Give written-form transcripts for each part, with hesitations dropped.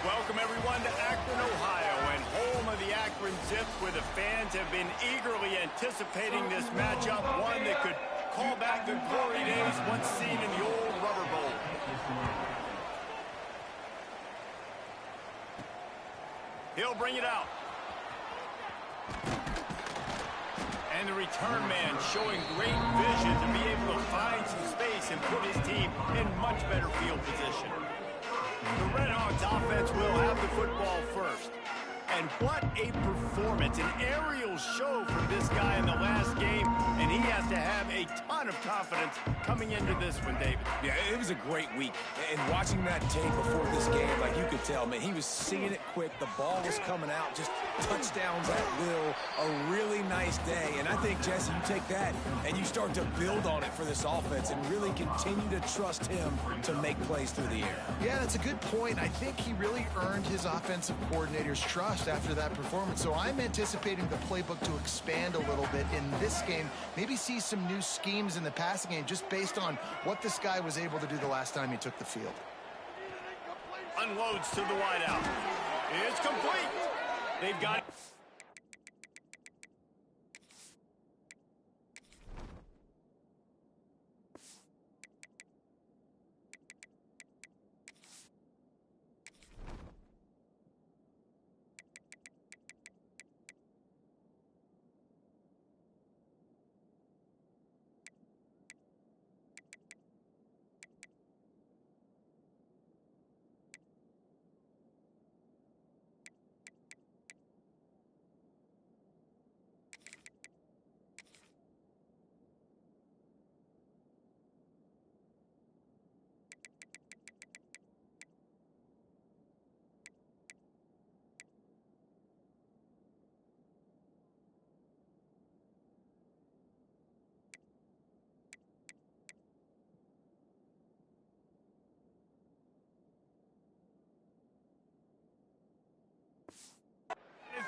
Welcome, everyone, to Akron, Ohio, and home of the Akron Zips, where the fans have been eagerly anticipating this matchup, one that could call back the glory days once seen in the old Rubber Bowl. He'll bring it out. And the return man showing great vision to be able to find some space and put his team in much better field position. The Redhawks offense will have the football first. And what a performance, an aerial show from this guy in the last game, and he has to have a ton of confidence coming into this one, David. Yeah, it was a great week. And watching that tape before this game, like you could tell, man, he was seeing it quick. The ball was coming out, just touchdowns at will. A really nice day. And I think, Jesse, you take that and you start to build on it for this offense and really continue to trust him to make plays through the air. Yeah, that's a good point. I think he really earned his offensive coordinator's trust after that performance. So I'm anticipating the playbook to expand a little bit in this game. Maybe see some new schemes in the passing game just based on what this guy was able to do the last time he took the field. Unloads to the wideout. It's complete. They've got it.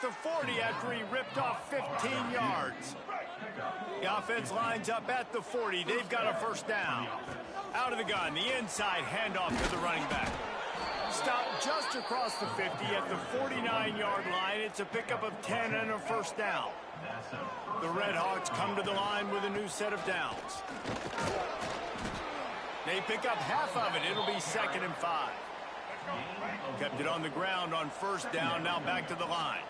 The 40 after he ripped off 15 yards. The offense lines up at the 40. They've got a first down. Out of the gun, the inside handoff to the running back. Stopped just across the 50 at the 49-yard line. It's a pickup of 10 and a first down. The Redhawks come to the line with a new set of downs. They pick up half of it. It'll be 2nd and 5. Kept it on the ground on first down. Now back to the line.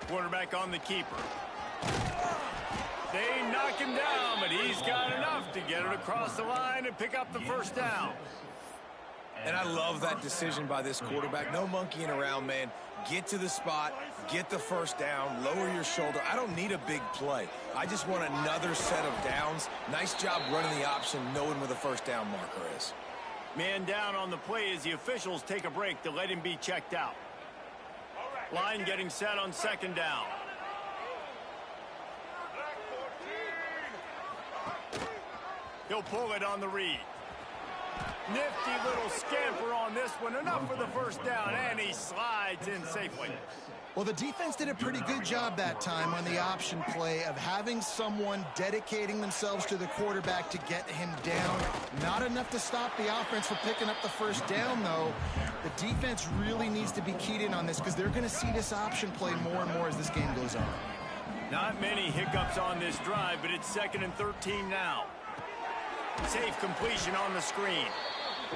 Quarterback on the keeper. They knock him down, but he's got enough to get it across the line and pick up the first down. And I love that decision by this quarterback. No monkeying around, man. Get to the spot, get the first down, lower your shoulder. I don't need a big play. I just want another set of downs. Nice job running the option, knowing where the first down marker is. Man down on the play as the officials take a break to let him be checked out. Line getting set on 2nd down. He'll pull it on the read. Nifty little scamper on this one. Enough for the first down, and he slides in safely. Well, the defense did a pretty good job that time on the option play of having someone dedicating themselves to the quarterback to get him down. Not enough to stop the offense from picking up the first down, though. The defense really needs to be keyed in on this because they're going to see this option play more and more as this game goes on. Not many hiccups on this drive, but it's 2nd and 13 now. Safe completion on the screen.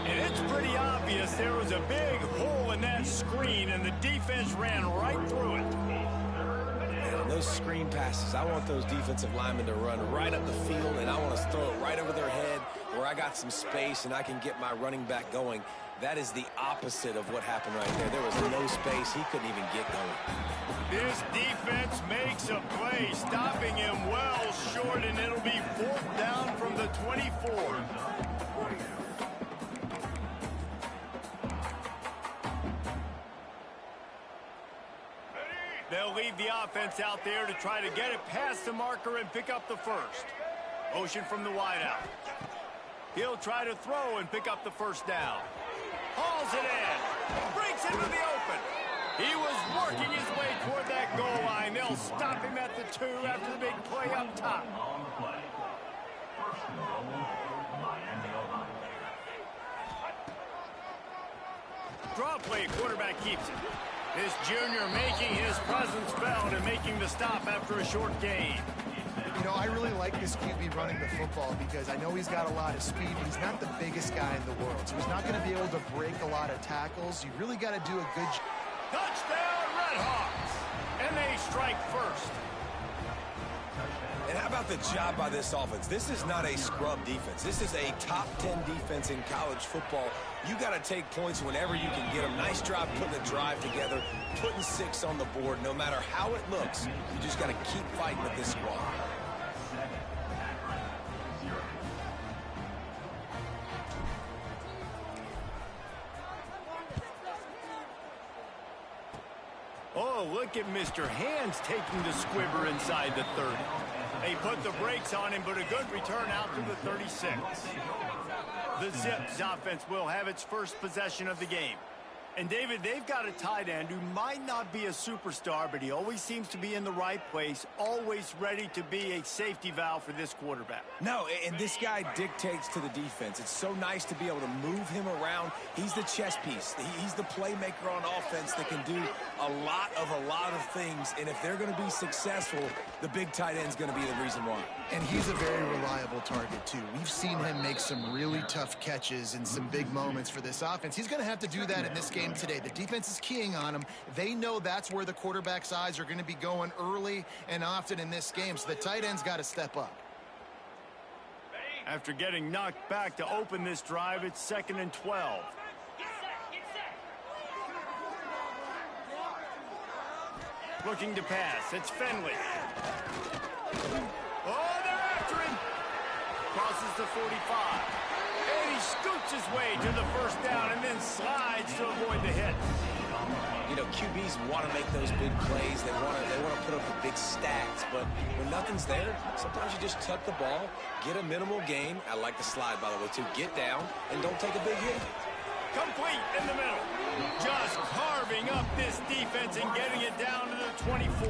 And it's pretty obvious there was a big hole in that screen, and the defense ran right through it. And those screen passes, I want those defensive linemen to run right up the field, and I want to throw it right over their head where I got some space and I can get my running back going. That is the opposite of what happened right there. There was no space. He couldn't even get going. This defense makes a play, stopping him well short, and it'll be 4th down from the 24. They'll leave the offense out there to try to get it past the marker and pick up the first. Motion from the wideout. He'll try to throw and pick up the first down. Hauls it in. Breaks into the open. He was working his way toward that goal line. They'll stop him at the 2 after the big play up top. draw play, quarterback keeps it. This junior making his presence felt and making the stop after a short gain. You know, I really like this QB running the football because I know he's got a lot of speed, but he's not the biggest guy in the world. So he's not going to be able to break a lot of tackles. You really got to do a good job. Touchdown, Redhawks! And they strike first. And how about the job by this offense? This is not a scrub defense. This is a top 10 defense in college football. You got to take points whenever you can get them. Nice job putting the drive together, putting 6 on the board. No matter how it looks, you just got to keep fighting with this squad. Oh, look at Mr. Hands taking the squibber inside the 30. They put the brakes on him, but a good return out to the 36. The Zips offense will have its first possession of the game. And, David, they've got a tight end who might not be a superstar, but he always seems to be in the right place, always ready to be a safety valve for this quarterback. No, and this guy dictates to the defense. It's so nice to be able to move him around. He's the chess piece. He's the playmaker on offense that can do a lot of things. And if they're going to be successful, the big tight end's going to be the reason why. And he's a very reliable target, too. We've seen him make some really tough catches in some big moments for this offense. He's going to have to do that in this game today. The defense is keying on him. They know that's where the quarterback's eyes are going to be going early and often in this game, so the tight end's got to step up. After getting knocked back to open this drive, it's 2nd and 12. Looking to pass. It's Finley. Oh, they're after him. Crosses the 45. And he scoots his way to the first down and then slides to avoid the hit. You know, QBs want to make those big plays. They want to put up the big stats. But when nothing's there, sometimes you just tuck the ball, get a minimal gain. I like the slide, by the way, too. Get down and don't take a big hit. Complete in the middle. Just carving up this defense and getting it down to the 24.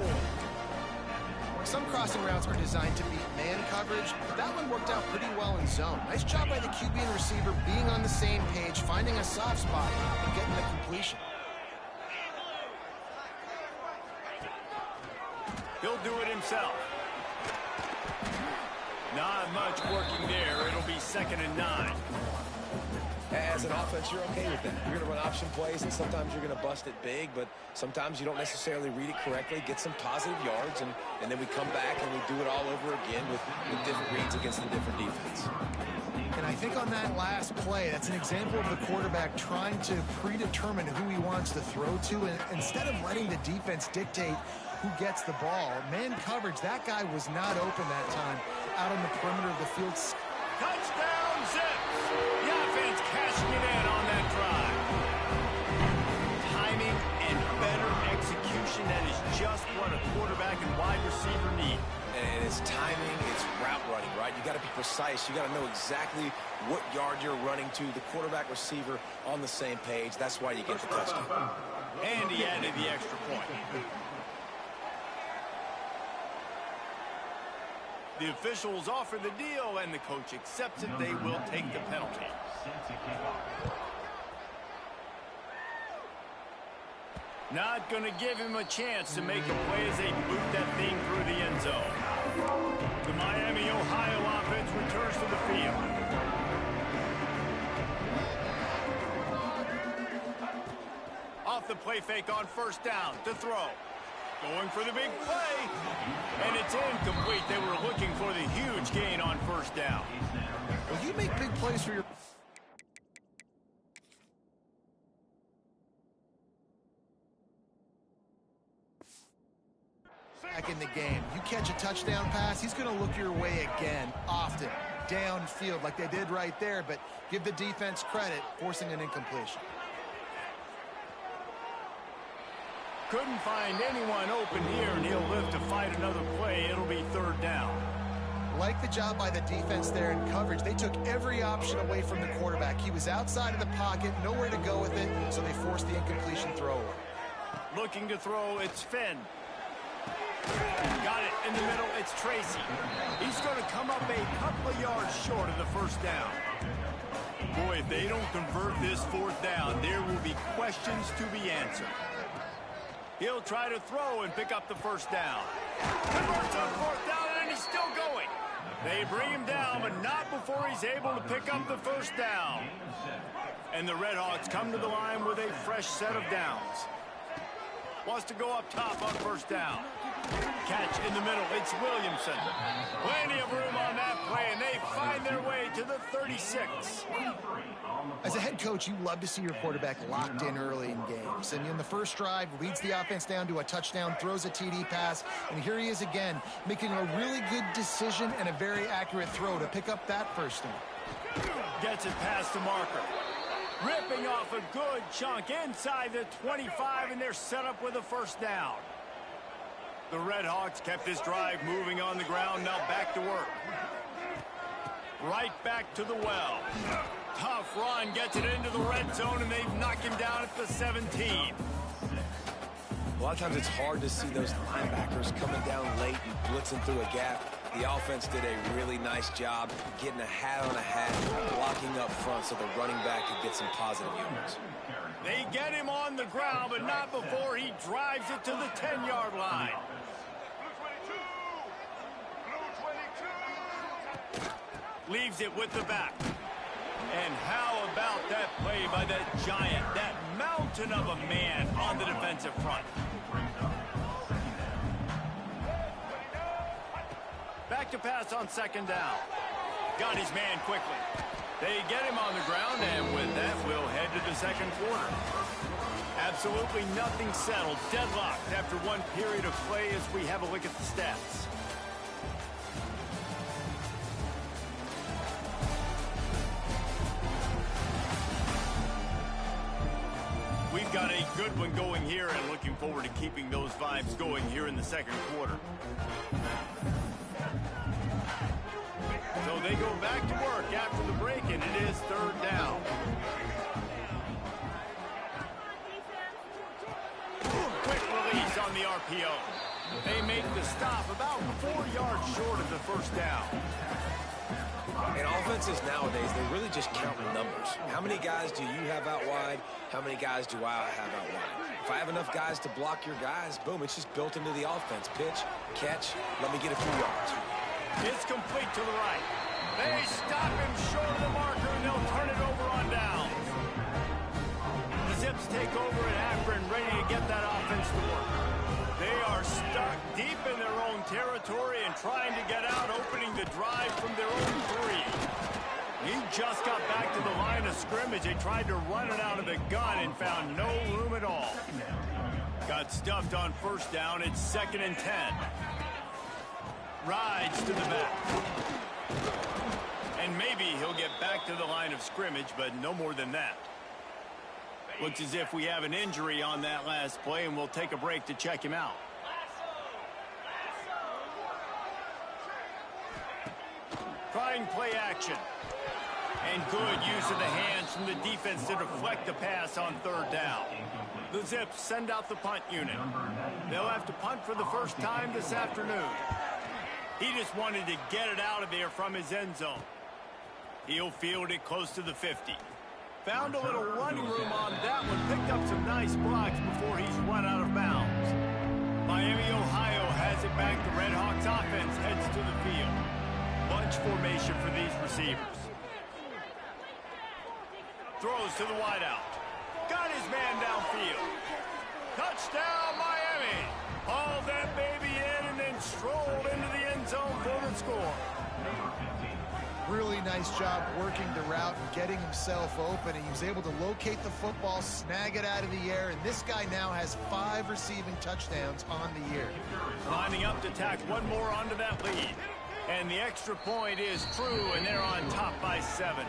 Some crossing routes are designed to beat man coverage, but that one worked out pretty well in zone. Nice job by the QB and receiver being on the same page, finding a soft spot, and getting the completion. He'll do it himself. Not much working there. It'll be 2nd and 9. As an offense, you're okay with that. You're going to run option plays, and sometimes you're going to bust it big, but sometimes you don't necessarily read it correctly, get some positive yards, and then we come back and we do it all over again with different reads against the different defense. And I think on that last play, that's an example of the quarterback trying to predetermine who he wants to throw to, and instead of letting the defense dictate who gets the ball. Man coverage, that guy was not open that time out on the perimeter of the field. Touchdown, Zips! The offense cashing it in on that drive. Timing and better execution, that is just what a quarterback and wide receiver need. And it's timing, it's route running, right? You got to be precise. You got to know exactly what yard you're running to. The quarterback receiver on the same page. That's why you get the touchdown. And he added the extra point. The officials offer the deal, and the coach accepts it. They will take the penalty. Not going to give him a chance to make a play as they boot that thing through the end zone. The Miami, Ohio offense returns to the field. Off the play fake on first down to throw. Going for the big play. And it's incomplete. They were looking for the huge gain on first down. Well, you make big plays for your... back in the game. You catch a touchdown pass, he's going to look your way again, often, downfield like they did right there, but give the defense credit, forcing an incompletion. Couldn't find anyone open here, and he'll live to fight another play. It'll be third down. Like the job by the defense there in coverage. They took every option away from the quarterback. He was outside of the pocket, nowhere to go with it, so they forced the incompletion throw. Looking to throw, it's Finn. Got it in the middle, it's Tracy. He's going to come up a couple of yards short of the first down. Boy, if they don't convert this fourth down, there will be questions to be answered. He'll try to throw and pick up the first down. Converts on fourth down, and he's still going. They bring him down, but not before he's able to pick up the first down. And the Redhawks come to the line with a fresh set of downs. Wants to go up top on first down. Catch in the middle. It's Williamson. Plenty of room on that play, and they find their way to the 36. As a head coach, you love to see your quarterback locked in early in games. And in the first drive, leads the offense down to a touchdown, throws a TD pass, and here he is again, making a really good decision and a very accurate throw to pick up that first down. Gets it past the marker. Ripping off a good chunk inside the 25, and they're set up with a first down. The Redhawks kept this drive moving on the ground, now back to work. Right back to the well. Tough run, gets it into the red zone, and they've knocked him down at the 17. A lot of times it's hard to see those linebackers coming down late and blitzing through a gap. The offense did a really nice job getting a hat on a hat, blocking up front so the running back could get some positive yards. They get him on the ground, but not before he drives it to the 10-yard line. Leaves it with the back. And how about that play by that giant, that mountain of a man on the defensive front? Back to pass on second down. Got his man quickly. They get him on the ground, and with that, we'll head to the second quarter. Absolutely nothing settled. Deadlocked after one period of play as we have a look at the stats. We've got a good one going here, and looking forward to keeping those vibes going here in the second quarter. So they go back to work after the break, and it is third down. Quick release on the RPO. They make the stop about 4 yards short of the first down. In offenses nowadays, they're really just counting numbers. How many guys do you have out wide? How many guys do I have out wide? If I have enough guys to block your guys, boom, it's just built into the offense. Pitch, catch, let me get a few yards. It's complete to the right. They stop him short of the marker, and they'll turn it over on downs. The Zips take over at Akron, ready to get that offense to work. They are stuck deep in their own territory and trying to get out, opening the drive from their own 3. He just got back to the line of scrimmage. They tried to run it out of the gun and found no room at all. Got stuffed on first down. It's 2nd and 10. Rides to the back. And maybe he'll get back to the line of scrimmage, but no more than that. Looks as if we have an injury on that last play, and we'll take a break to check him out. Trying play action. And good use of the hands from the defense to deflect the pass on third down. The Zips send out the punt unit. They'll have to punt for the first time this afternoon. He just wanted to get it out of there from his end zone. He'll field it close to the 50. Found a little running room on that one. Picked up some nice blocks before he's run out of bounds. Miami, Ohio has it back. The Redhawks offense heads to the field. Bunch formation for these receivers. Throws to the wideout. Got his man downfield. Touchdown, Miami. Hauled that baby in and then strolled into the end zone for the score. Really nice job working the route and getting himself open. And he was able to locate the football, snag it out of the air, and this guy now has 5 receiving touchdowns on the year. Lining up to tack one more onto that lead. And the extra point is true, and they're on top by 7.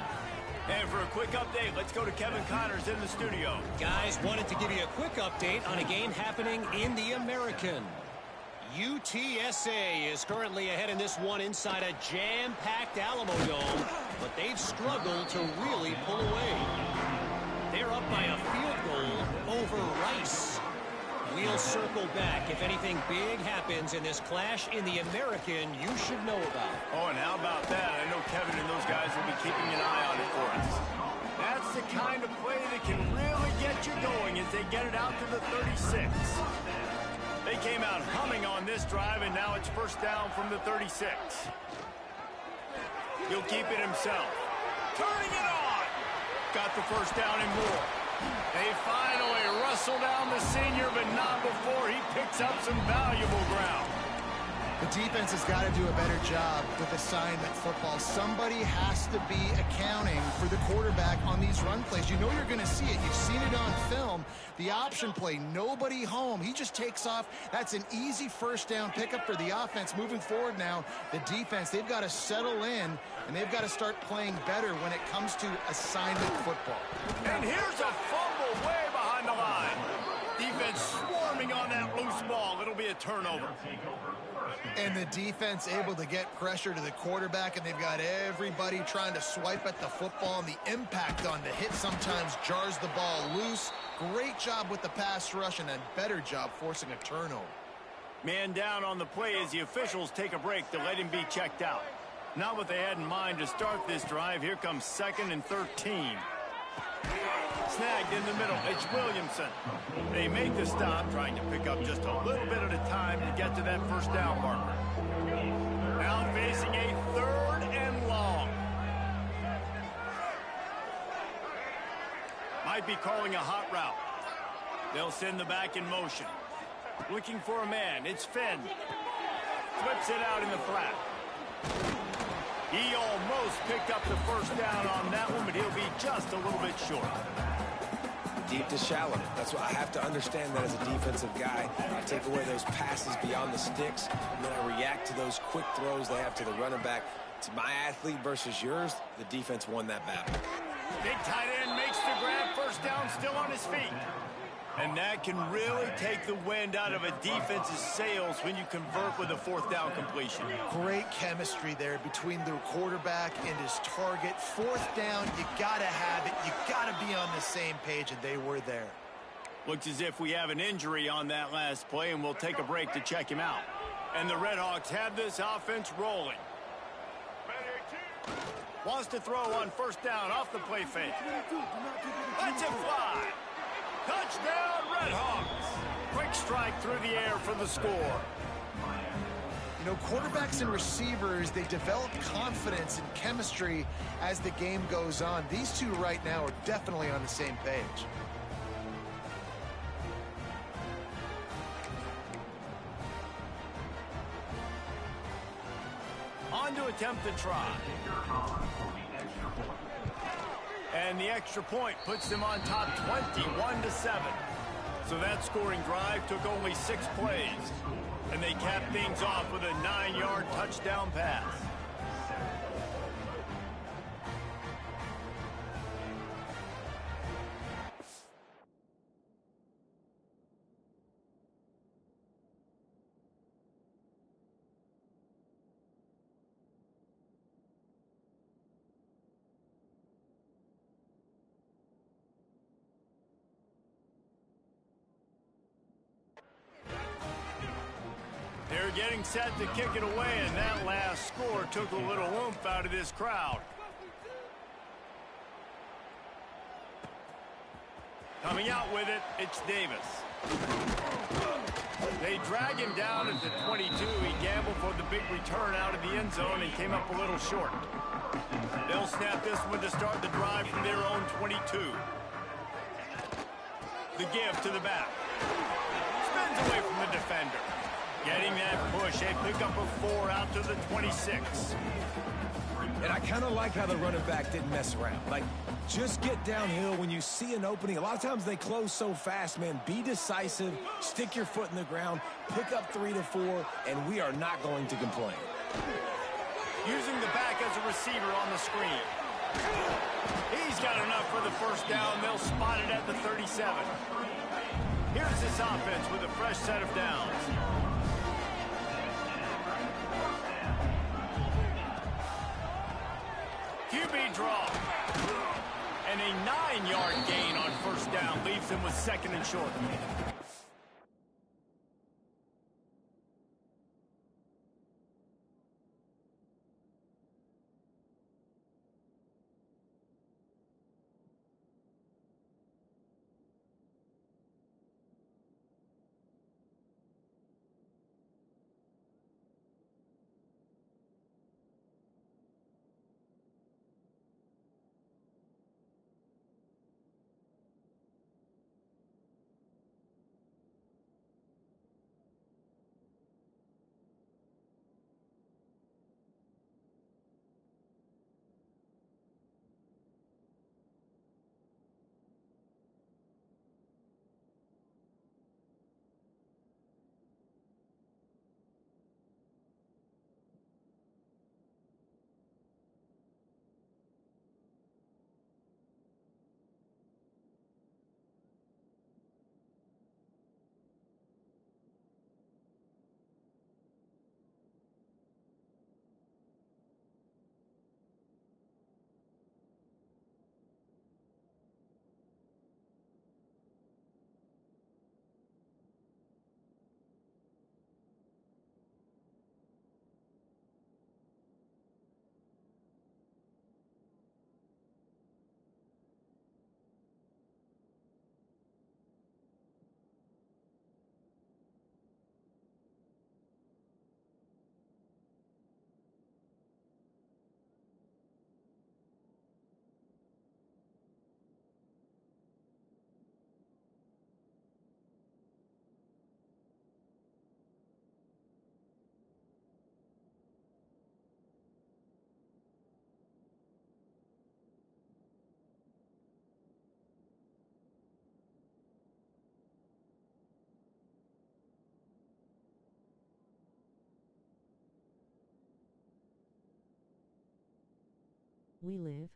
And for a quick update, let's go to Kevin Connors in the studio. Guys, wanted to give you a quick update on a game happening in the American. UTSA is currently ahead in this one inside a jam-packed Alamo Dome, but they've struggled to really pull away. They're up by a field goal over Rice. We'll circle back if anything big happens in this clash in the American you should know about. Oh, and how about that? I know Kevin and those guys will be keeping an eye on it for us. the kind of play that can really get you going as they get it out to the 36. They came out humming on this drive, and now it's first down from the 36. He'll keep it himself. Turning it on. Got the first down and more. They finally rustle down the senior, but not before he picks up some valuable ground. The defense has got to do a better job with assignment football. Somebody has to be accounting for the quarterback on these run plays. You know you're going to see it. You've seen it on film. The option play, nobody home. He just takes off. That's an easy first down pickup for the offense. Moving forward now, the defense, they've got to settle in, and they've got to start playing better when it comes to assignment football. And here's a fumble way behind the line. Defense swarming on that loose ball. It'll be a turnover. And the defense able to get pressure to the quarterback, and they've got everybody trying to swipe at the football, and the impact on the hit sometimes jars the ball loose. Great job with the pass rush, and a better job forcing a turnover. Man down on the play as the officials take a break to let him be checked out. Not what they had in mind to start this drive. Here comes 2nd and 13. Snagged in the middle. It's Williamson. They make the stop, trying to pick up just a little bit at a time to get to that first down marker. Now facing a 3rd and long. Might be calling a hot route. They'll send the back in motion. Looking for a man. It's Finn. Flips it out in the flat. He almost picked up the first down on that one, but he'll be just a little bit short. Deep to shallow. That's what I have to understand that as a defensive guy. I take away those passes beyond the sticks, and then I react to those quick throws they have to the running back. It's my athlete versus yours. The defense won that battle. Big tight end makes the grab. First down, still on his feet. And that can really take the wind out of a defense's sails when you convert with a 4th down completion. Great chemistry there between the quarterback and his target. 4th down, you got to have it. You got to be on the same page, and they were there. Looks as if we have an injury on that last play, and we'll take a break to check him out. And the Redhawks have this offense rolling. Wants to throw on first down off the play fake. Let's it fly. Touchdown, Redhawks! Quick strike through the air for the score. You know, quarterbacks and receivers, they develop confidence and chemistry as the game goes on. These two right now are definitely on the same page. On to attempt the try. And the extra point puts them on top 21-7. So that scoring drive took only 6 plays. And they capped things off with a 9-yard touchdown pass. They're getting set to kick it away, and that last score took a little oomph out of this crowd. Coming out with it, it's Davis. They drag him down at the 22. He gambled for the big return out of the end zone and came up a little short. They'll snap this one to start the drive from their own 22. The give to the back. Spins away from the defender. Getting that push, a pickup of 4 out to the 26. And I kind of like how the running back didn't mess around. Like, just get downhill when you see an opening. A lot of times they close so fast, man. Be decisive, stick your foot in the ground, pick up 3 to 4, and we are not going to complain. Using the back as a receiver on the screen. He's got enough for the first down. They'll spot it at the 37. Here's this offense with a fresh set of downs. QB draw. And a 9-yard gain on first down leaves them with 2nd and short. we live.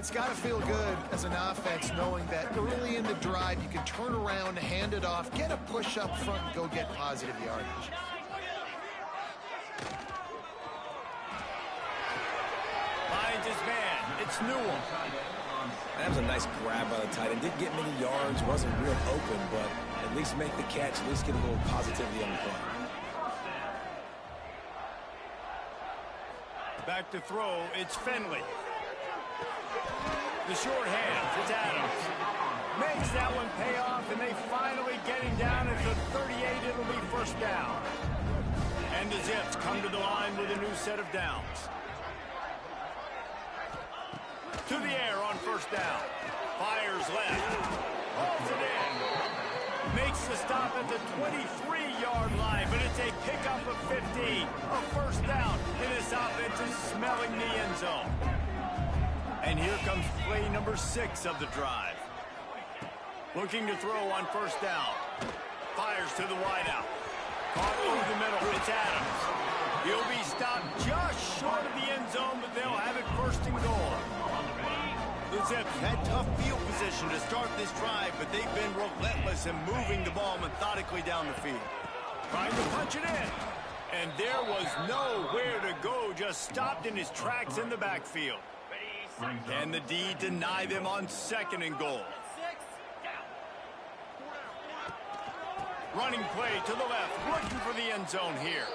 It's got to feel good as an offense knowing that early in the drive you can turn around, hand it off, get a push up front, and go get positive yardage. Finds his man. It's Newell. That was a nice grab by the tight end. Didn't get many yards, wasn't real open, but at least make the catch, at least get a little positivity on the play. Back to throw, it's Finley. The short hand, it's Adams. Makes that one pay off, and they finally get him down at the 38. It'll be first down. And the Zips come to the line with a new set of downs. To the air on first down. Fires left. Holds it in. Makes the stop at the 23-yard line, but it's a pickup of 15. A first down, and this offense is smelling the end zone. And here comes play number 6 of the drive. Looking to throw on first down. Fires to the wideout. Caught over the middle. It's Adams. He'll be stopped just short of the end zone, but they'll have it first and goal. The Zips had tough field position to start this drive, but they've been relentless in moving the ball methodically down the field. Trying to punch it in. And there was nowhere to go, just stopped in his tracks in the backfield. Can the D deny them on second and goal? Running play to the left, looking for the end zone here.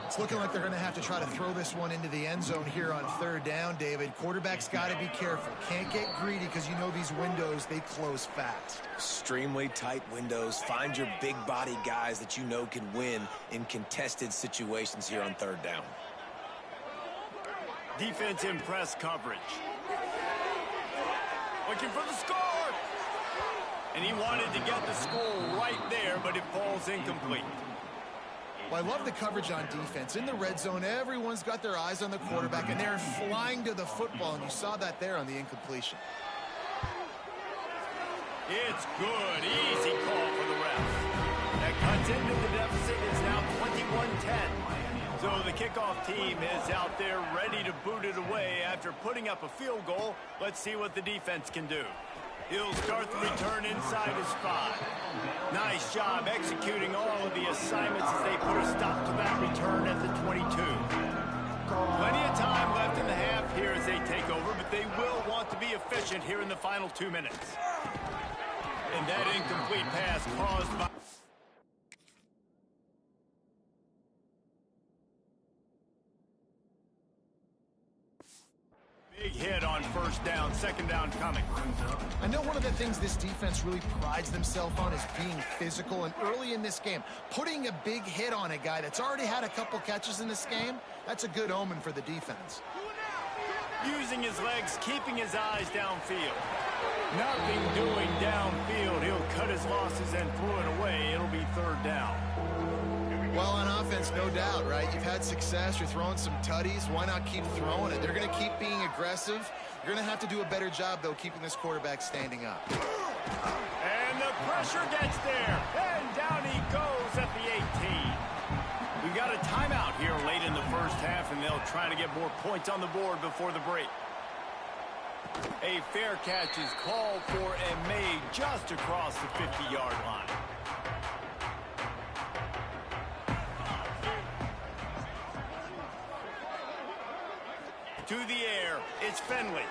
It's looking like they're going to have to try to throw this one into the end zone here on third down, David. Quarterback's got to be careful. Can't get greedy because you know these windows, they close fast. Extremely tight windows. Find your big body guys that you know can win in contested situations here on third down. Defense in press coverage. Looking for the score. And he wanted to get the score right there, but it falls incomplete. Well, I love the coverage on defense. In the red zone, everyone's got their eyes on the quarterback, and they're flying to the football, and you saw that there on the incompletion. It's good. Easy call for the ref. That cuts into the deficit. It's now 21-10. So the kickoff team is out there ready to boot it away after putting up a field goal. Let's see what the defense can do. He'll start the return inside his 5. Nice job executing all of the assignments as they put a stop to that return at the 22. Plenty of time left in the half here as they take over, but they will want to be efficient here in the final 2 minutes. And that incomplete pass caused by... Big hit on first down, second down coming. I know one of the things this defense really prides themselves on is being physical, and early in this game, putting a big hit on a guy that's already had a couple catches in this game, that's a good omen for the defense. Using his legs, keeping his eyes downfield. Nothing doing downfield. He'll cut his losses and throw it away. It'll be third down. Well, on offense, no doubt, right? You've had success. You're throwing some tutties. Why not keep throwing it? They're going to keep being aggressive. You're going to have to do a better job, though, keeping this quarterback standing up. And the pressure gets there. And down he goes at the 18. We've got a timeout here late in the first half, and they'll try to get more points on the board before the break. A fair catch is called for and made just across the 50-yard line. To the air, it's Finley.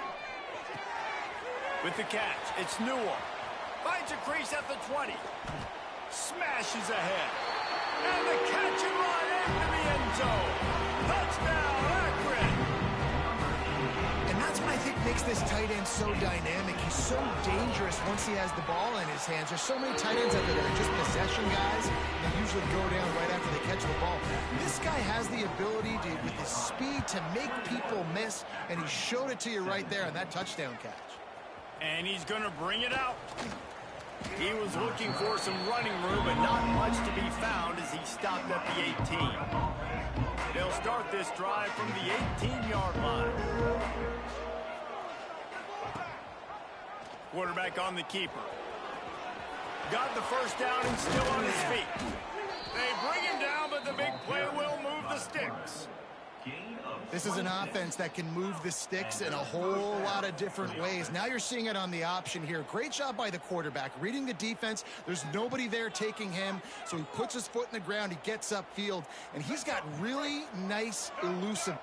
With the catch, it's Newell. Finds a crease at the 20. Smashes ahead. And the catch and run into the end zone. Touchdown, Akron! And that's what I think makes this tight end so dynamic. He's so dangerous once he has the ball in his hands. There's so many tight ends out there that are just possession guys. They usually go down right after they catch the ball. This guy has the ability to, with his speed, to make people miss, and he showed it to you right there on that touchdown catch. And he's going to bring it out. He was looking for some running room, but not much to be found as he stopped at the 18. They'll start this drive from the 18-yard line. Quarterback on the keeper. Got the first down and still on his feet. They bring him down, but the big play will move the sticks. This is an offense that can move the sticks in a whole lot of different ways. Now you're seeing it on the option here. Great job by the quarterback. Reading the defense, there's nobody there taking him, so he puts his foot in the ground, he gets upfield, and he's got really nice, elusive.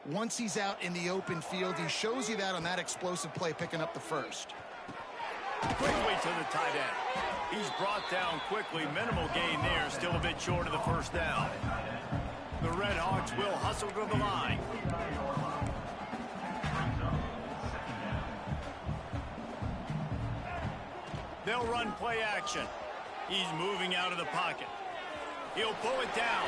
Once he's out in the open field, he shows you that on that explosive play, picking up the first. Quickly to the tight end. He's brought down quickly. Minimal gain there, still a bit short of the first down. The Redhawks will hustle to the line. They'll run play action. He's moving out of the pocket. He'll pull it down.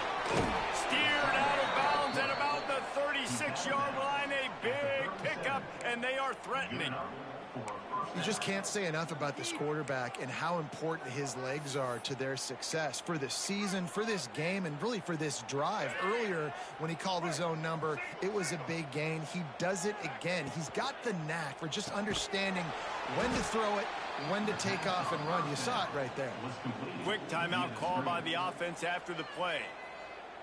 Steered out of bounds at about the 36-yard line. A big pickup, and they are threatening. You just can't say enough about this quarterback and how important his legs are to their success for this season, for this game, and really for this drive. Earlier, when he called his own number, it was a big gain. He does it again. He's got the knack for just understanding when to throw it, when to take off and run. You saw it right there. Quick timeout call by the offense after the play.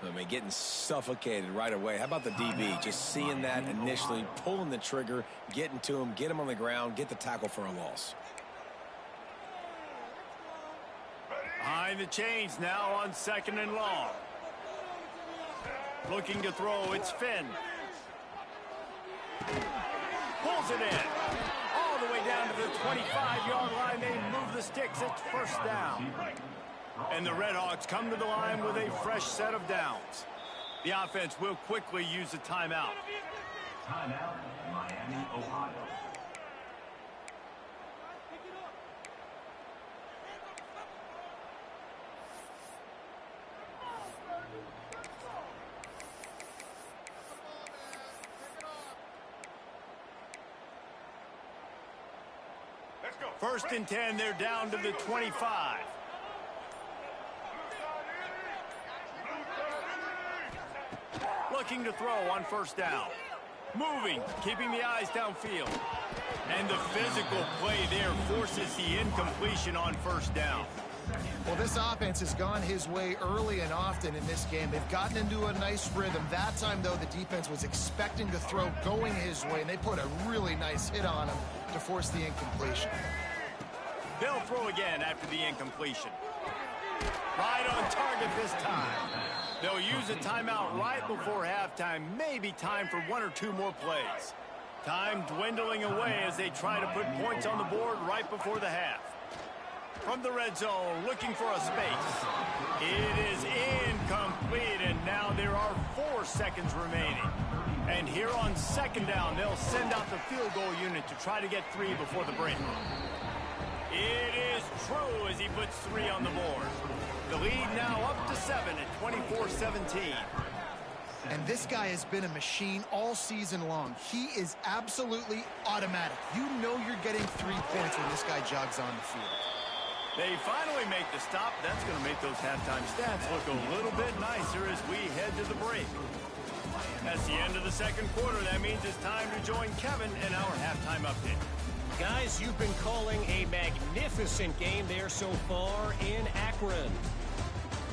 I mean, getting suffocated right away. How about the DB? Just seeing that initially, pulling the trigger, getting to him, get him on the ground, get the tackle for a loss. Behind the chains now on 2nd and long. Looking to throw, it's Finn. Pulls it in. All the way down to the 25-yard line. They move the sticks. It's first down. And the Redhawks come to the line with a fresh set of downs. The offense will quickly use a timeout. Timeout, Miami, Ohio. First and 10, they're down to the 25. Looking to throw on first down. Moving, keeping the eyes downfield. And the physical play there forces the incompletion on first down. Well, this offense has gone his way early and often in this game. They've gotten into a nice rhythm. That time, though, the defense was expecting the throw going his way, and they put a really nice hit on him to force the incompletion. They'll throw again after the incompletion. Right on target this time. They'll use a timeout right before halftime. Maybe time for one or two more plays. Time dwindling away as they try to put points on the board right before the half. From the red zone, looking for a space. It is incomplete, and now there are 4 seconds remaining. And here on second down, they'll send out the field goal unit to try to get 3 before the break. It is true as he puts 3 on the board. The lead now up to 7 at 24-17. And this guy has been a machine all season long. He is absolutely automatic. You know you're getting 3 points when this guy jogs on the field. They finally make the stop. That's going to make those halftime stats look a little bit nicer as we head to the break. That's the end of the second quarter. That means it's time to join Kevin in our halftime update. Guys, you've been calling a magnificent game there so far in Akron.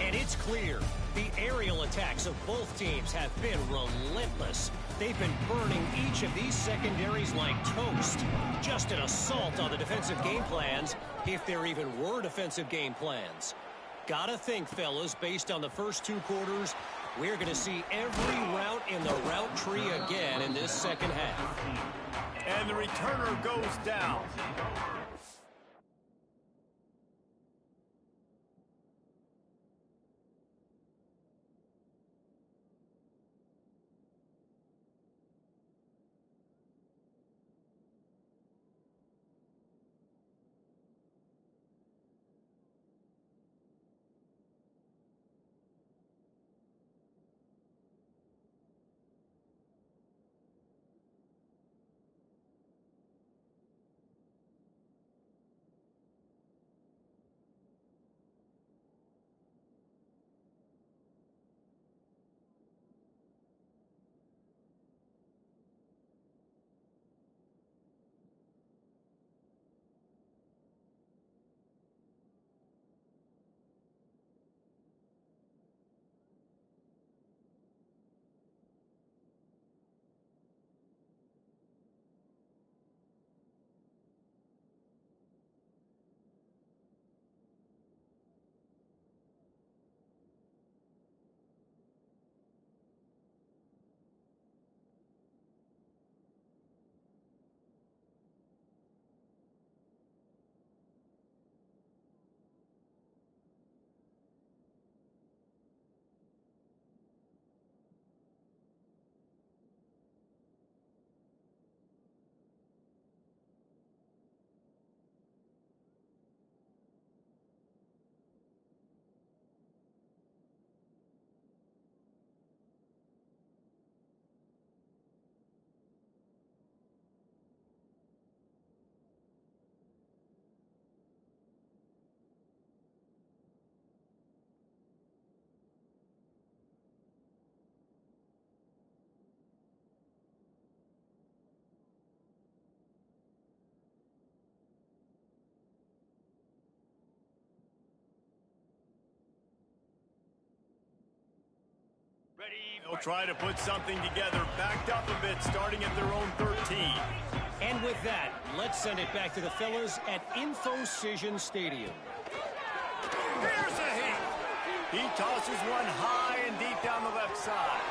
And it's clear, the aerial attacks of both teams have been relentless. They've been burning each of these secondaries like toast. Just an assault on the defensive game plans, if there even were defensive game plans. Gotta think, fellas, based on the first 2 quarters, we're going to see every route in the route tree again in this second half. And the returner goes down. They'll try to put something together, backed up a bit, starting at their own 13. And with that, let's send it back to the fellas at Infocision Stadium. Here's a hit. He tosses one high and deep down the left side.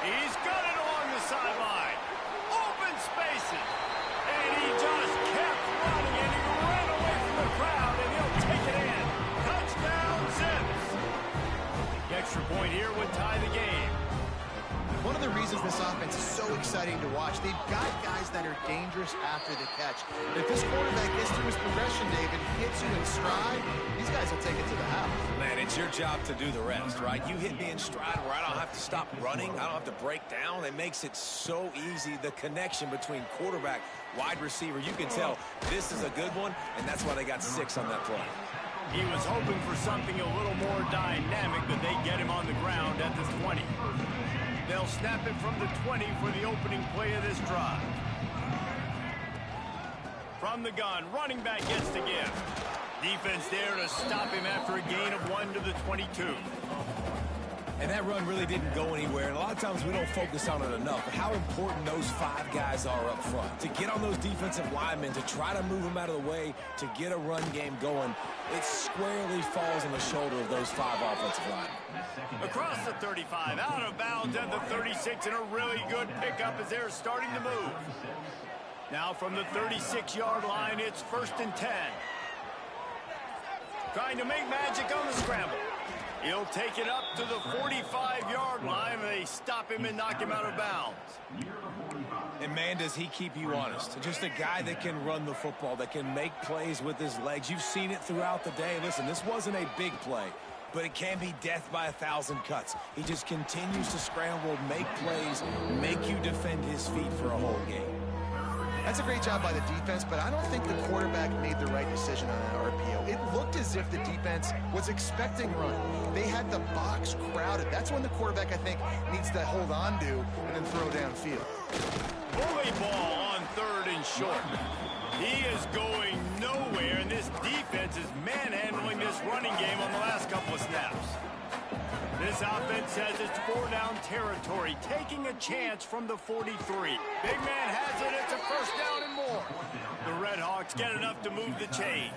He's got it along the sideline. Open spaces. And he just kept running, and he ran away from the crowd, and he'll take it in. Touchdown, Zips. The extra point here would tie the game. One of the reasons this offense is so exciting to watch, they've got guys that are dangerous after the catch. But if this quarterback gets through his progression, David, hits you in stride, these guys will take it to the house. Man, it's your job to do the rest, right? You hit me in stride where I don't have to stop running. I don't have to break down. It makes it so easy, the connection between quarterback, wide receiver. You can tell this is a good one, and that's why they got 6 on that play. He was hoping for something a little more dynamic, but they get him on the ground at the 20. They'll snap it from the 20 for the opening play of this drive. From the gun, running back gets the give. Defense there to stop him after a gain of 1 to the 22. And that run really didn't go anywhere, and a lot of times we don't focus on it enough, but how important those 5 guys are up front. To get on those defensive linemen, to try to move them out of the way, to get a run game going, it squarely falls on the shoulder of those 5 offensive linemen. Across the 35, out of bounds at the 36, and a really good pickup as they're starting to move. Now from the 36-yard line, it's 1st and 10. Trying to make magic on the scramble. He'll take it up to the 45-yard line, and they stop him and knock him out of bounds. And, man, does he keep you honest. Just a guy that can run the football, that can make plays with his legs. You've seen it throughout the day. Listen, this wasn't a big play, but it can be death by 1,000 cuts. He just continues to scramble, make plays, make you defend his feet for a whole game. That's a great job by the defense, but I don't think the quarterback made the right decision on that RPO. It looked as if the defense was expecting run. They had the box crowded. That's when the quarterback, I think, needs to hold on to and then throw downfield. Bully ball on 3rd and short. He is going nowhere, and this defense is manhandling this running game on the last couple of snaps. This offense says it's 4-down territory, taking a chance from the 43. Big man has it. It's a 1st down and more. The Red Hawks get enough to move the chains.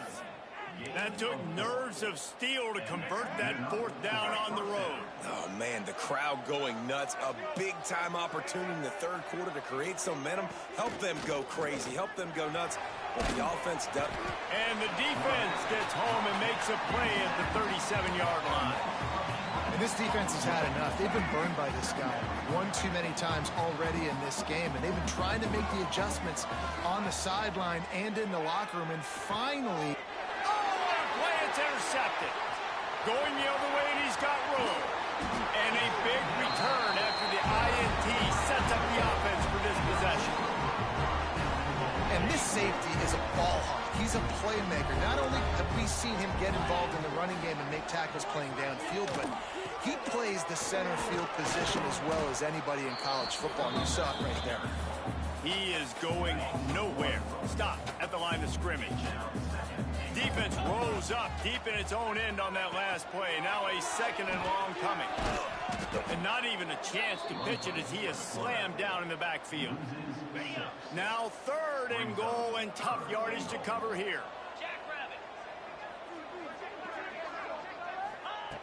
That took nerves of steel to convert that 4th down on the road. Oh, man, the crowd going nuts. A big-time opportunity in the 3rd quarter to create some momentum. Help them go crazy. Help them go nuts. But the offense does. And the defense gets home and makes a play at the 37-yard line. And this defense has had enough. They've been burned by this guy one too many times already in this game, and they've been trying to make the adjustments on the sideline and in the locker room, and finally... Oh, what a play! It's intercepted. Going the other way, and he's got room. And a big return after the INT sets up the offense for this possession. And this safety is a ball hawk. He's a playmaker. Not only have we seen him get involved in the running game and make tackles playing downfield, but he plays the center field position as well as anybody in college football, and you saw it right there. He is going nowhere. Stop at the line of scrimmage. Defense rose up deep in its own end on that last play. Now a 2nd and long coming. And not even a chance to pitch it as he is slammed down in the backfield. Now 3rd and goal, and tough yardage to cover here.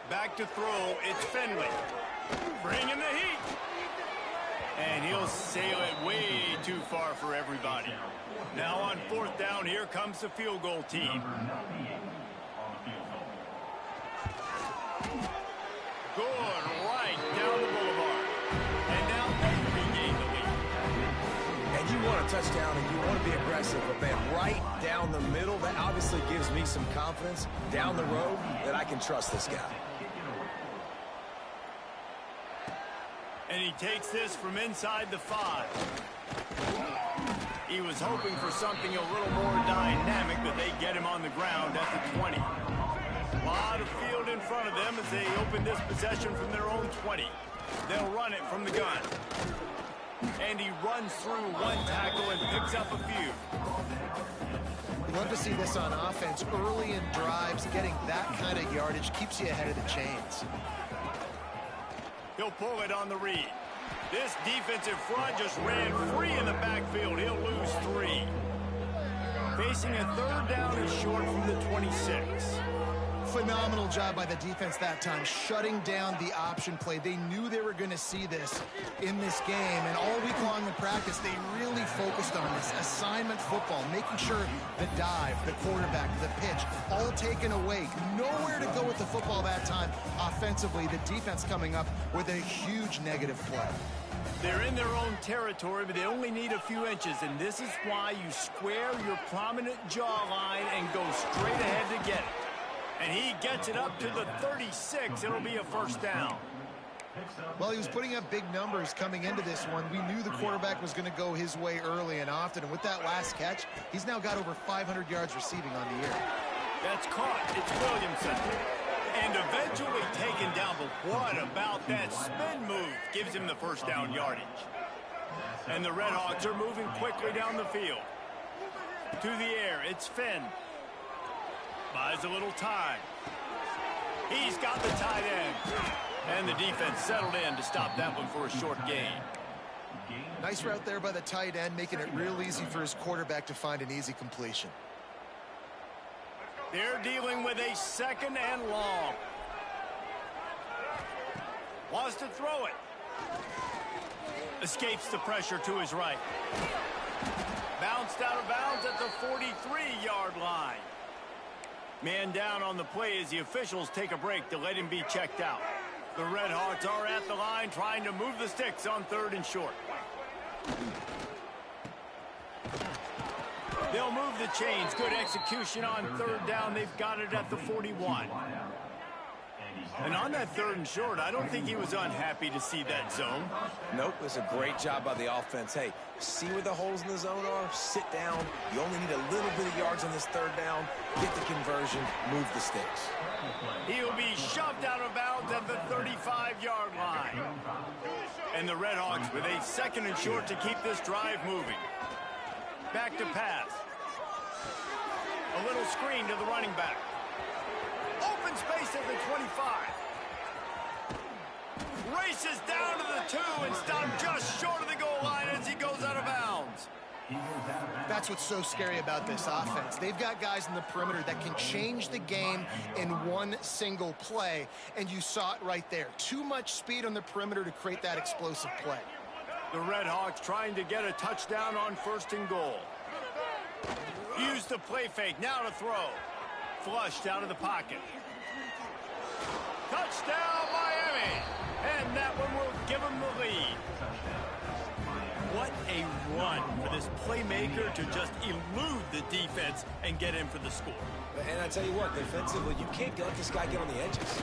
Back to throw, it's Finley. Bringing the heat. And he'll sail it way too far for everybody. Now on 4th down, here comes the field goal team. Good, right down the boulevard. And now they regain the lead. And you want a touchdown and you want to be aggressive, but man, right down the middle, that obviously gives me some confidence down the road that I can trust this guy. And he takes this from inside the 5. He was hoping for something a little more dynamic, but they get him on the ground at the 20. A lot of field in front of them as they open this possession from their own 20. They'll run it from the gun. And he runs through one tackle and picks up a few. We'd love to see this on offense. Early in drives, getting that kind of yardage keeps you ahead of the chains. He'll pull it on the read. This defensive front just ran free in the backfield. He'll lose 3. Facing a 3rd down and short from the 26. Phenomenal job by the defense that time, shutting down the option play. They knew they were going to see this in this game, and all week long in practice, they really focused on this assignment football, making sure the dive, the quarterback, the pitch, all taken away. Nowhere to go with the football that time offensively. The defense coming up with a huge negative play. They're in their own territory, but they only need a few inches, and this is why you square your prominent jawline and go straight ahead to get it. And he gets it up to the 36. It'll be a 1st down. Well, he was putting up big numbers coming into this one. We knew the quarterback was going to go his way early and often, and with that last catch, he's now got over 500 yards receiving on the year. That's caught. It's Williamson. And eventually taken down, but what about that spin move? Gives him the 1st down yardage. And the Red Hawks are moving quickly down the field. To the air, it's Finn. Buys a little time. He's got the tight end. And the defense settled in to stop that one for a short gain. Nice route there by the tight end, making it real easy for his quarterback to find an easy completion. They're dealing with a 2nd and long. Wants to throw it. Escapes the pressure to his right. Bounced out of bounds at the 43-yard line. Man down on the play as the officials take a break to let him be checked out. The Red Hawks are at the line trying to move the sticks on 3rd and short. They'll move the chains. Good execution on 3rd down. They've got it at the 41. And on that 3rd and short, I don't think he was unhappy to see that zone. Nope, it was a great job by the offense. Hey, see where the holes in the zone are? Sit down. You only need a little bit of yards on this 3rd down. Get the conversion. Move the sticks. He'll be shoved out of bounds at the 35-yard line. And the Red Hawks with a 2nd and short to keep this drive moving. Back to pass. A little screen to the running back. Open space at the 25. Races down to the 2 and stopped just short of the goal line as he goes out of bounds. That's what's so scary about this offense. They've got guys in the perimeter that can change the game in one single play, and you saw it right there. Too much speed on the perimeter to create that explosive play. The Red Hawks trying to get a touchdown on 1st and goal. Use the play fake, now to throw. Flushed out of the pocket. Touchdown, Miami! And that one will give them the lead. What a run for this playmaker to just elude the defense and get in for the score. And I tell you what, defensively, you can't let this guy get on the edges.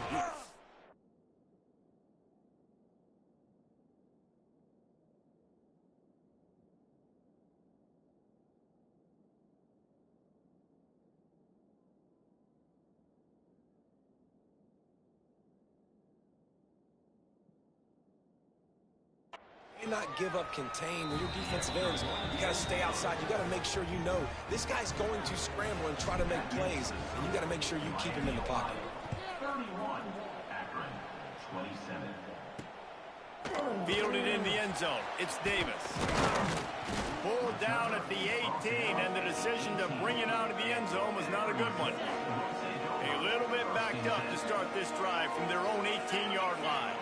Not give up contain when your defensive ends. You got to stay outside. You got to make sure you know this guy's going to scramble and try to make plays, and you got to make sure you keep him in the pocket. 31, Akron, 27. Fielded in the end zone. It's Davis. Pulled down at the 18, and the decision to bring it out of the end zone was not a good one. A little bit backed up to start this drive from their own 18-yard line.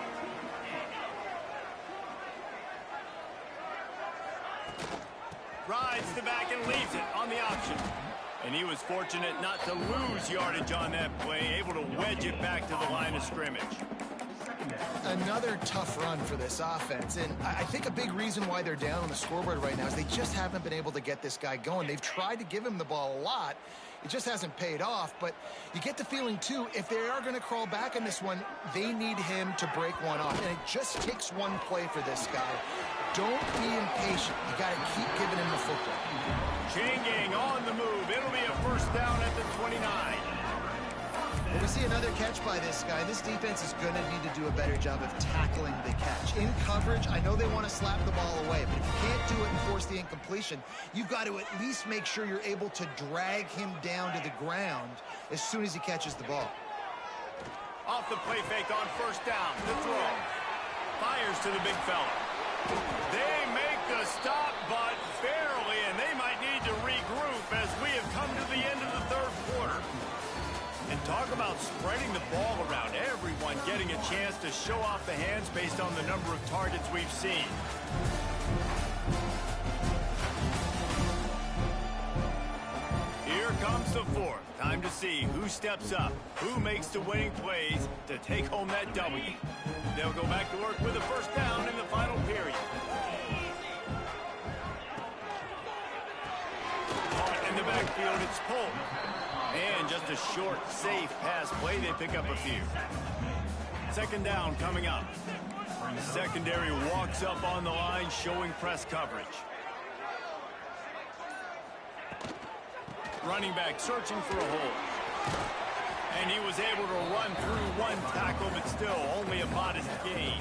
Rides the back and leaves it on the option. And he was fortunate not to lose yardage on that play, able to wedge it back to the line of scrimmage. Another tough run for this offense, and I think a big reason why they're down on the scoreboard right now is they just haven't been able to get this guy going. They've tried to give him the ball a lot. It just hasn't paid off, but you get the feeling, too, if they are going to crawl back in this one, they need him to break one off, and it just takes one play for this guy. Don't be impatient. You got to keep giving him the football. Changing on the move. It'll be a 1st down at the 29. Well, we see another catch by this guy. This defense is going to need to do a better job of tackling the catch. In coverage, I know they want to slap the ball away, but if you can't do it and force the incompletion, you've got to at least make sure you're able to drag him down to the ground as soon as he catches the ball. Off the play fake on 1st down. The throw. Fires to the big fella. They make the stop, but barely, and they might need to regroup as we have come to the end of the third quarter. And talk about spreading the ball around. Everyone getting a chance to show off the hands based on the number of targets we've seen. Here comes the fourth. Time to see who steps up, who makes the winning plays to take home that W. They'll go back to work with a first down in the final period. Caught in the backfield, it's pulled. And just a short, safe pass play, they pick up a few. Second down coming up. The secondary walks up on the line, showing press coverage. Running back searching for a hole. And he was able to run through one tackle, but still only a modest gain.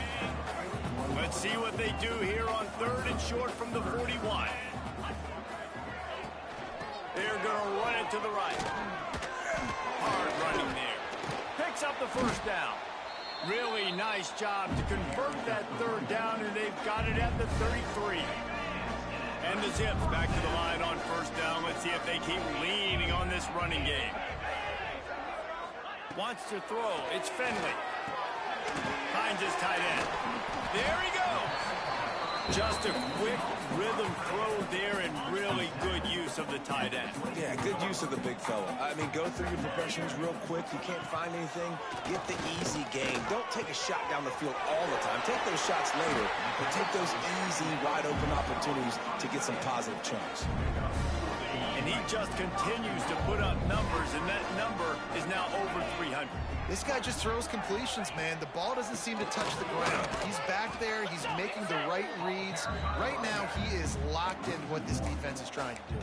Let's see what they do here on third and short from the 41. They're going to run it to the right. Hard running there. Picks up the first down. Really nice job to convert that third down, and they've got it at the 33. And the Zips back to the line on first down. Let's see if they keep leaning on this running game. Wants to throw. It's Finley. Finds his tight end. There he goes. Just a quick rhythm throw there and really good use of the tight end. Yeah, good use of the big fella. I mean, go through your progressions real quick. You can't find anything, get the easy gain. Don't take a shot down the field all the time. Take those shots later, but take those easy, wide-open opportunities to get some positive chunks. And he just continues to put up numbers, and that number is now over 300. This guy just throws completions, man. The ball doesn't seem to touch the ground. He's back there. He's making the right reads. Right now, he is locked in what this defense is trying to do.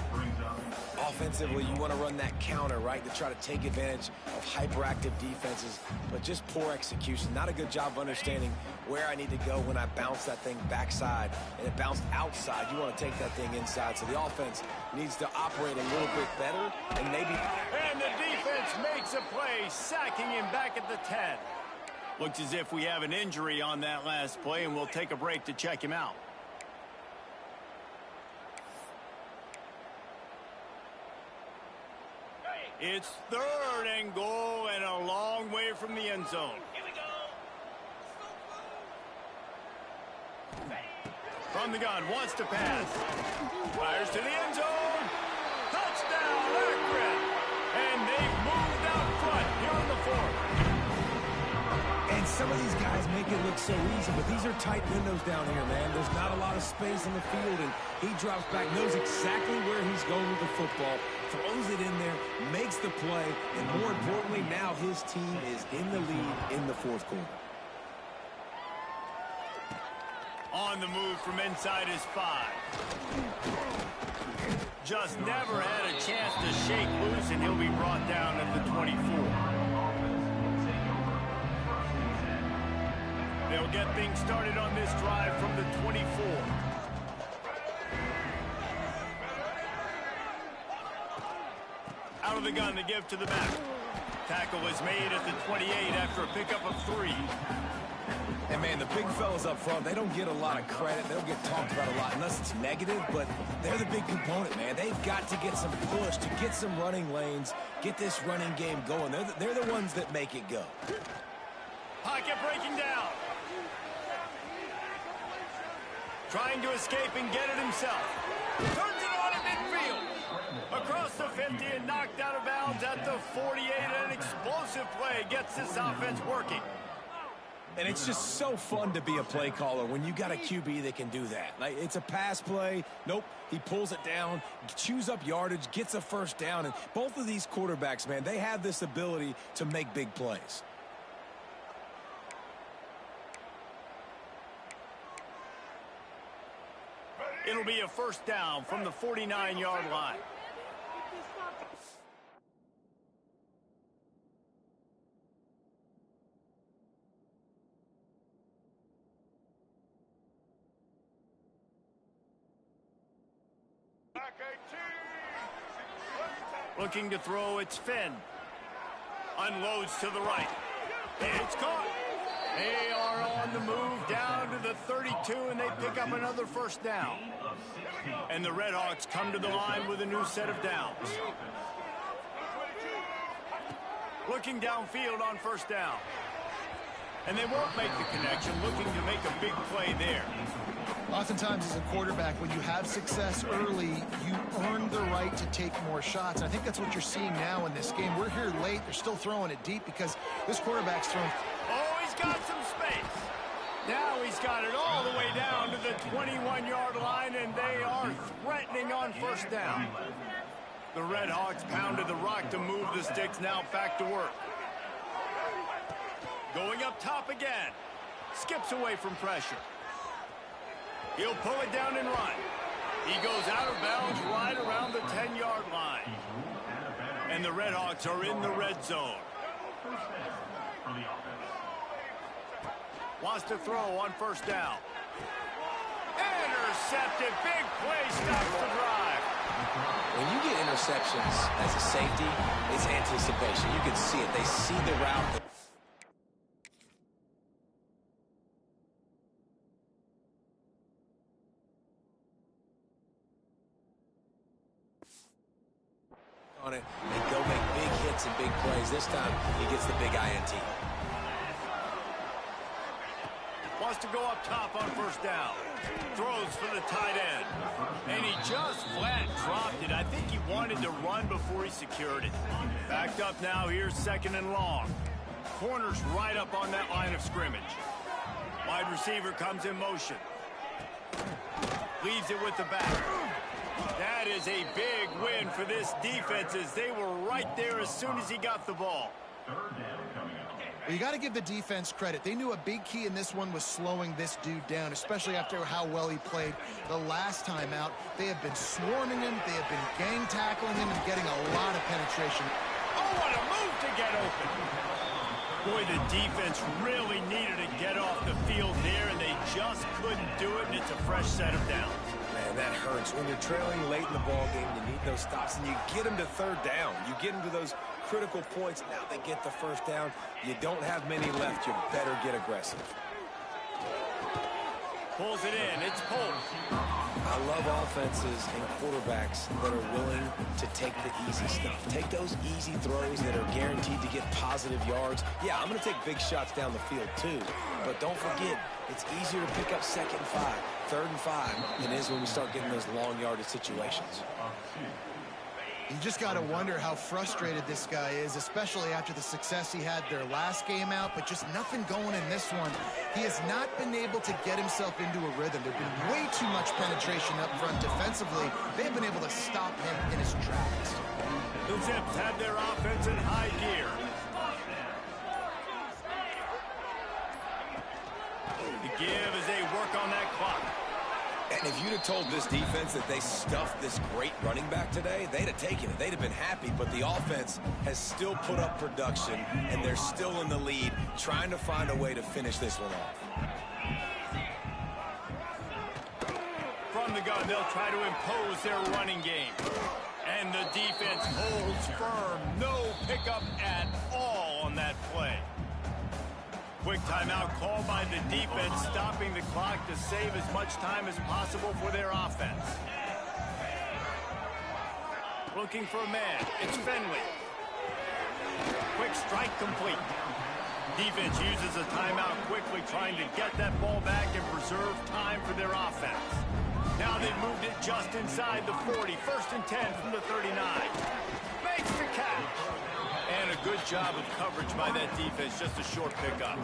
Offensively, you want to run that counter, right, to try to take advantage of hyperactive defenses, but just poor execution. Not a good job of understanding where I need to go when I bounce that thing backside, and it bounced outside. You want to take that thing inside, so the offense needs to operate a little bit better, and maybe... And the defense makes a play, sacking him back at the 10. Looks as if we have an injury on that last play, and we'll take a break to check him out. It's third and goal and a long way from the end zone. Here we go. From the gun, wants to pass. Fires to the end zone. Touchdown, Akron. And they've moved out front here in the fourth. And some of these guys make it look so easy, but these are tight windows down here, man. There's not a lot of space on the field, and he drops back, knows exactly where he's going with the football, throws it in there, makes the play, and more importantly, now his team is in the lead in the fourth quarter. On the move from inside his 5. Just never had a chance to shake loose, and he'll be brought down at the 24. They'll get things started on this drive from the 24. Out of the gun to give to the back. Tackle is made at the 28 after a pickup of 3. And, man, the big fellas up front, they don't get a lot of credit. They don't get talked about a lot unless it's negative, but they're the big component, man. They've got to get some push, to get some running lanes, get this running game going. They're the ones that make it go. Pocket breaking down. Trying to escape and get it himself. Turns it on at midfield. Across the 50 and knocked out of bounds at the 48. An explosive play gets this offense working. And it's just so fun to be a play caller when you got a QB that can do that. Like, it's a pass play. Nope, he pulls it down, chews up yardage, gets a first down. And both of these quarterbacks, man, they have this ability to make big plays. It'll be a first down from the 49-yard line. Looking to throw, it's Finn. Unloads to the right. It's caught. They are on the move down to the 32, and they pick up another first down. And the Redhawks come to the line with a new set of downs. Looking downfield on first down. And they won't make the connection, looking to make a big play there. Oftentimes as a quarterback, when you have success early, you earn the right to take more shots. I think that's what you're seeing now in this game. We're here late. They're still throwing it deep because this quarterback's throwing. Oh, he's got some space. Now he's got it all the way down to the 21-yard line, and they are threatening on first down. The Redhawks pounded the rock to move the sticks, now back to work. Going up top again. Skips away from pressure. He'll pull it down and run. He goes out of bounds right around the 10-yard line. And the Redhawks are in the red zone. Wants to throw on first down. Intercepted. Big play stops the drive. When you get interceptions as a safety, it's anticipation. You can see it. They see the route. On it and go make big hits and big plays. This time he gets the big INT. Wants to go up top on first down. Throws for the tight end. And he just flat dropped it. I think he wanted to run before he secured it. Backed up now. Here's second and long. Corner's right up on that line of scrimmage. Wide receiver comes in motion. Leaves it with the back. That is a big win for this defense as they were right there as soon as he got the ball. Well, you got to give the defense credit. They knew a big key in this one was slowing this dude down, especially after how well he played the last time out. They have been swarming him. They have been gang tackling him and getting a lot of penetration. Oh, what a move to get open. Boy, the defense really needed to get off the field there, and they just couldn't do it, and it's a fresh set of downs. Man, that hurts. When you're trailing late in the ball game, you need those stops, and you get them to third down. You get them to those critical points. Now they get the first down. You don't have many left. You better get aggressive. Pulls it in. It's pulled. I love offenses and quarterbacks that are willing to take the easy stuff. Take those easy throws that are guaranteed to get positive yards. Yeah, I'm going to take big shots down the field too. But don't forget, it's easier to pick up second and 5, third and 5 than it is when we start getting those long yardage situations. You just got to wonder how frustrated this guy is, especially after the success he had their last game out, but just nothing going in this one. He has not been able to get himself into a rhythm. There's been way too much penetration up front defensively. They've been able to stop him in his tracks. The Zips have their offense in high gear. The give as they work on that clock. And if you'd have told this defense that they stuffed this great running back today, they'd have taken it. They'd have been happy, but the offense has still put up production, and they're still in the lead, trying to find a way to finish this one off. From the gun, they'll try to impose their running game. And the defense holds firm. No pickup at all on that play. Quick timeout called by the defense, stopping the clock to save as much time as possible for their offense. Looking for a man. It's Fenley. Quick strike complete. Defense uses a timeout quickly, trying to get that ball back and preserve time for their offense. Now they've moved it just inside the 40. First and 10 from the 39. Makes the catch. And a good job of coverage by that defense, just a short pickup.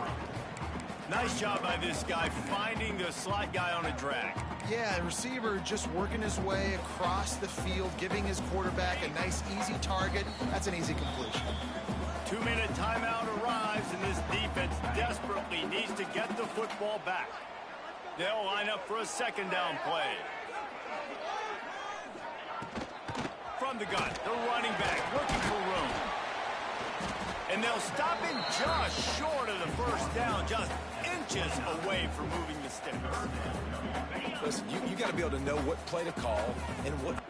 Nice job by this guy finding the slot guy on a drag. Yeah, the receiver just working his way across the field, giving his quarterback a nice, easy target. That's an easy completion. 2-minute timeout arrives, and this defense desperately needs to get the football back. They'll line up for a second down play. From the gun, the running back looking for room. And they'll stop him just short of the first down, just inches away from moving the sticks. Listen, you got to be able to know what play to call and what...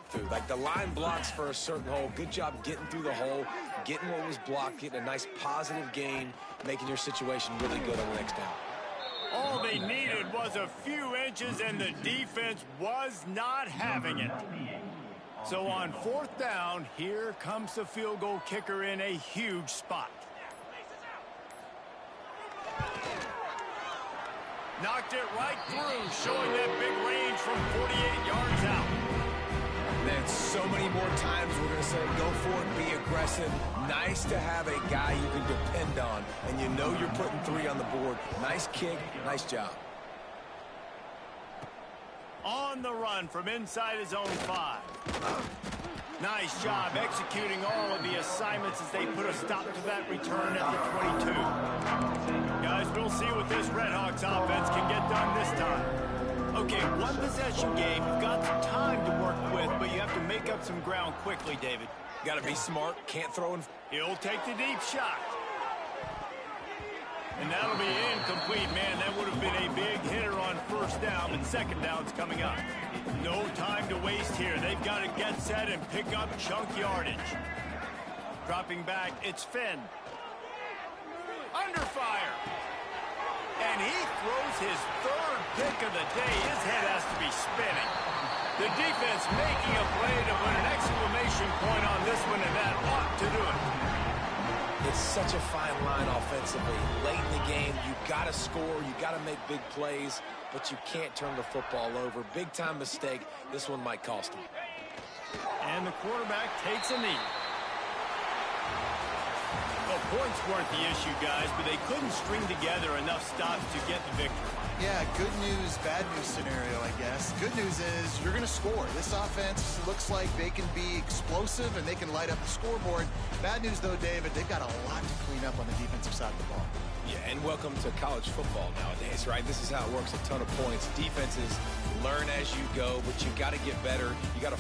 through. Like the line blocks for a certain hole. Good job getting through the hole, getting what was blocked, getting a nice positive gain, making your situation really good on the next down. All they needed was a few inches, and the defense was not having it. So on 4th down, here comes the field goal kicker in a huge spot. Knocked it right through, showing that big range from 48 yards out. And then so many more times we're going to say, go for it, be aggressive. Nice to have a guy you can depend on, and you know you're putting 3 on the board. Nice kick, nice job. On the run from inside his own 5. Nice job executing all of the assignments as they put a stop to that return at the 22. Guys, we'll see what this Redhawks offense can get done this time. Okay, 1 possession game. You've got some time to work with, but you have to make up some ground quickly, David. Got to be smart, can't throw in. He'll take the deep shot. And that'll be incomplete. Man, that would have been a big hitter on 1st down, but 2nd down's coming up. No time to waste here. They've got to get set and pick up chunk yardage. Dropping back, it's Finn. Under fire. And he throws his 3rd pick of the day. His head has to be spinning. The defense making a play to put an exclamation point on this one, and that ought to do it. It's such a fine line offensively. Late in the game, you got to score, you got to make big plays, but you can't turn the football over. Big-time mistake. This one might cost him. And the quarterback takes a knee. Well, points weren't the issue, guys, but they couldn't string together enough stops to get the victory. Yeah, good news, bad news scenario, I guess. Good news is you're going to score. This offense looks like they can be explosive and they can light up the scoreboard. Bad news, though, David, they've got a lot to clean up on the defensive side of the ball. Yeah, and welcome to college football nowadays, right? This is how it works, a ton of points. Defenses learn as you go, but you got to get better. You got to